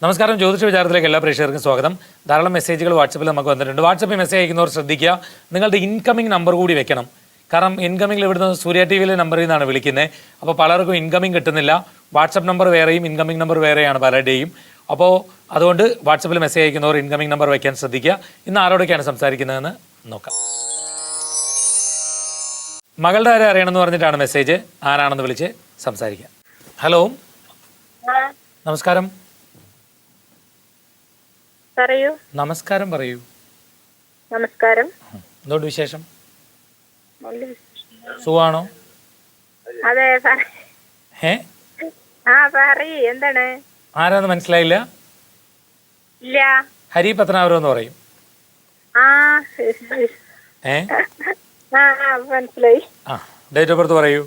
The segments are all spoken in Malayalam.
നമസ്കാരം. ജ്യോതിഷ വിചാരത്തിലേക്ക് എല്ലാ പ്രേക്ഷകർക്കും സ്വാഗതം. ധാരാളം മെസ്സേജുകൾ വാട്സപ്പിൽ നമുക്ക് വന്നിട്ടുണ്ട്. വാട്സപ്പിൽ മെസ്സേജ് അയക്കുന്നവർ ശ്രദ്ധിക്കുക, നിങ്ങളുടെ ഇൻകമിംഗ് നമ്പർ കൂടി വെക്കണം. കാരണം ഇൻകമിംഗിൽ ഇവിടുന്ന് സൂര്യ ടി വിയിലെ നമ്പറിൽ നിന്നാണ് വിളിക്കുന്നത്. അപ്പോൾ പലർക്കും ഇൻകമിംഗ് കിട്ടുന്നില്ല. വാട്സപ്പ് നമ്പർ വേറെയും ഇൻകമിംഗ് നമ്പർ വേറെയാണ് പലരുടെയും. അപ്പോൾ അതുകൊണ്ട് വാട്സപ്പിൽ മെസ്സേജ് അയക്കുന്നവർ ഇൻകമിംഗ് നമ്പർ വയ്ക്കാൻ ശ്രദ്ധിക്കുക. ഇന്ന് ആരോടൊക്കെയാണ് സംസാരിക്കുന്നതെന്ന് നോക്കാം. മകളുടെ കാര്യം അറിയണമെന്ന് പറഞ്ഞിട്ടാണ് മെസ്സേജ്. ആരാണെന്ന് വിളിച്ച് സംസാരിക്കാം. ഹലോ, നമസ്കാരം. പറയൂ. നമസ്കാരം പറയൂ. നമസ്കാരം. എന്തുകൊണ്ട് വിശേഷം? സുഖാണോ? അതെ. പറയൂ, എന്താണ്? ആരാന്ന് മനസ്സിലായില്ല. ഇല്ല. ഹരി പത്തനാപുരം എന്ന് പറയും. മനസ്സിലായി. ഡേറ്റ് ഓഫ് ബർത്ത് പറയൂ.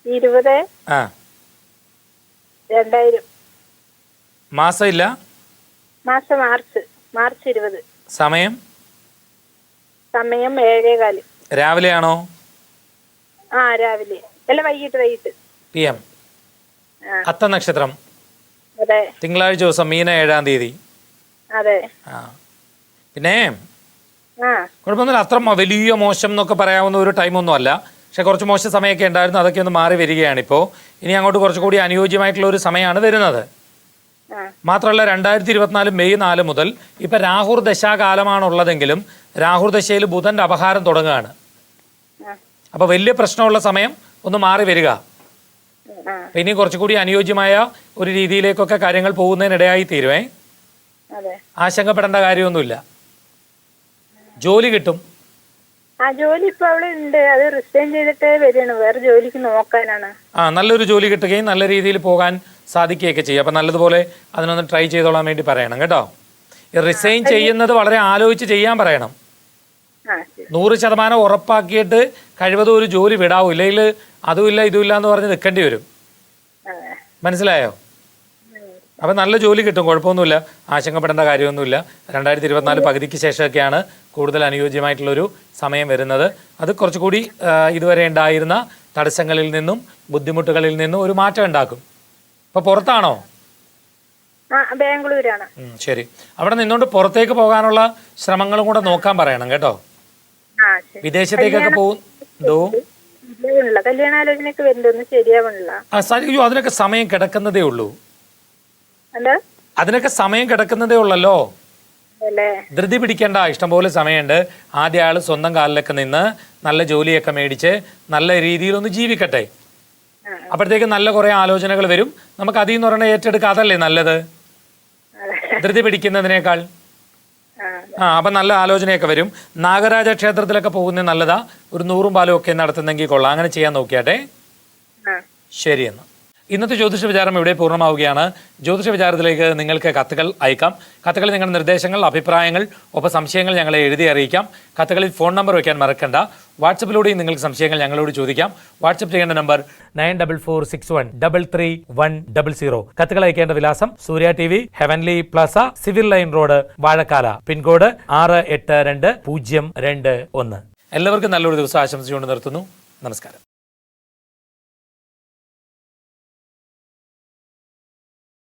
20/2000. മാസം ഇല്ല. മാസം മാർച്ച് 20. സമയം 7:15. രാവിലെ ആണോ? രാവിലെ അല്ല, വൈകിട്ട്. PM. അത്ത നക്ഷത്രം. അതെ. തിങ്കളാഴ്ച ദിവസം, മീന 7-ാം തീയതി. അതെ. പിന്നെ കുഴപ്പമൊന്നുമില്ല. അത്ര വലിയ മോശം എന്നൊക്കെ പറയാവുന്ന ഒരു ടൈമൊന്നും അല്ല. പക്ഷെ കുറച്ച് മോശം സമയമൊക്കെ ഉണ്ടായിരുന്നു. അതൊക്കെ ഒന്ന് മാറി വരികയാണ് ഇപ്പോൾ. ഇനി അങ്ങോട്ട് കുറച്ചുകൂടി അനുയോജ്യമായിട്ടുള്ള ഒരു സമയമാണ് വരുന്നത്. മാത്രമല്ല 2024 മെയ് 4 മുതൽ ഇപ്പം രാഹുർ ദശാകാലമാണുള്ളതെങ്കിലും രാഹുർ ദശയിൽ ബുധന്റെ അപഹാരം തുടങ്ങുകയാണ്. അപ്പോൾ വലിയ പ്രശ്നമുള്ള സമയം ഒന്ന് മാറി വരിക. ഇനി കുറച്ചുകൂടി അനുയോജ്യമായ ഒരു രീതിയിലേക്കൊക്കെ കാര്യങ്ങൾ പോകുന്നതിനിടയായി തീരുവേ. ആശങ്കപ്പെടേണ്ട കാര്യമൊന്നുമില്ല. ജോലി കിട്ടും. ജോലി ഇപ്പൊ അവിടെ ഉണ്ട്. അത് റിസൈൻ ചെയ്തിട്ട് വരികയാണ്. വേറെ ജോലിക്ക് നോക്കാനാണ്. നല്ലൊരു ജോലി കിട്ടുകയും നല്ല രീതിയിൽ പോകാൻ സാധിക്കുകയൊക്കെ ചെയ്യും. അപ്പം നല്ലതുപോലെ അതിനൊന്ന് ട്രൈ ചെയ്തോളാൻ വേണ്ടി പറയണം കേട്ടോ. റിസൈൻ ചെയ്യുന്നത് വളരെ ആലോചിച്ച് ചെയ്യാൻ പറയണം. 100% ഉറപ്പാക്കിയിട്ട് കഴിവതും ഒരു ജോലി വിടാവൂ. ഇല്ലെങ്കിൽ അതുമില്ല ഇതുമില്ല എന്ന് പറഞ്ഞ് നിൽക്കേണ്ടി വരും. മനസ്സിലായോ? അപ്പം നല്ല ജോലി കിട്ടും, കുഴപ്പമൊന്നുമില്ല. ആശങ്കപ്പെടേണ്ട കാര്യമൊന്നുമില്ല. 2024 പകുതിക്ക് ശേഷമൊക്കെയാണ് കൂടുതൽ അനുയോജ്യമായിട്ടുള്ളൊരു സമയം വരുന്നത്. അത് കുറച്ചുകൂടി ഇതുവരെ ഉണ്ടായിരുന്ന തടസ്സങ്ങളിൽ നിന്നും ബുദ്ധിമുട്ടുകളിൽ നിന്നും ഒരു മാറ്റം ഉണ്ടാക്കും. ഇപ്പൊ പുറത്താണോ? ബാംഗ്ലൂരാണ്. ശരി. അവിടെ നിന്നോണ്ട് പുറത്തേക്ക് പോകാനുള്ള ശ്രമങ്ങളും കൂടെ നോക്കാൻ പറയണം കേട്ടോ. വിദേശത്തേക്കൊക്കെ പോകുന്നോ? കല്യാണാലോചനയൊക്കെ വരുന്നുണ്ട്, ശരിയാവണില്ല. അയ്യോ, അതിനൊക്കെ സമയം കിടക്കുന്നതേ ഉള്ളൂ. അതിനൊക്കെ സമയം കിടക്കുന്നതേ ഉള്ളല്ലോ. ധൃതി പിടിക്കേണ്ട, ഇഷ്ടംപോലെ സമയമുണ്ട്. ആദ്യ ആള് സ്വന്തം കാലിലൊക്കെ നിന്ന് നല്ല ജോലിയൊക്കെ മേടിച്ച് നല്ല രീതിയിലൊന്ന് ജീവിക്കട്ടെ. അപ്പോഴത്തേക്ക് നല്ല കുറെ ആലോചനകൾ വരും. നമുക്ക് അതിൽ നിന്ന് പറഞ്ഞാൽ ഏറ്റെടുക്കുക, അതല്ലേ നല്ലത് ധൃതി പിടിക്കുന്നതിനേക്കാൾ. അപ്പം നല്ല ആലോചനയൊക്കെ വരും. നാഗരാജ ക്ഷേത്രത്തിലൊക്കെ പോകുന്നത് നല്ലതാ. ഒരു 100 പാലും ഒക്കെ നടത്തുന്നെങ്കിൽ കൊള്ളാം. അങ്ങനെ ചെയ്യാൻ നോക്കിയാട്ടെ. ശരി എന്നാൽ ഇന്നത്തെ ജ്യോതിഷ വിചാരം ഇവിടെ പൂർണ്ണമാവുകയാണ്. ജ്യോതിഷ വിചാരത്തിലേക്ക് നിങ്ങൾക്ക് കത്തുകൾ അയക്കാം. കത്തുകളിൽ നിങ്ങളുടെ നിർദ്ദേശങ്ങൾ, അഭിപ്രായങ്ങൾ, ഒപ്പം സംശയങ്ങൾ ഞങ്ങളെ എഴുതി അറിയിക്കാം. കത്തുകളിൽ ഫോൺ നമ്പർ വയ്ക്കാൻ മറക്കണ്ട. വാട്സപ്പിലൂടെയും നിങ്ങൾക്ക് സംശയങ്ങൾ ഞങ്ങളോട് ചോദിക്കാം. വാട്സപ്പ് ചെയ്യേണ്ട നമ്പർ 9446133100. കത്തുകൾ അയക്കേണ്ട വിലാസം Surya TV, heavenly plaza, civil line road, Vazhakkala. Pincode 682021. എല്ലാവർക്കും നല്ലൊരു ദിവസം ആശംസിച്ചുകൊണ്ട് നിർത്തുന്നു. നമസ്കാരം.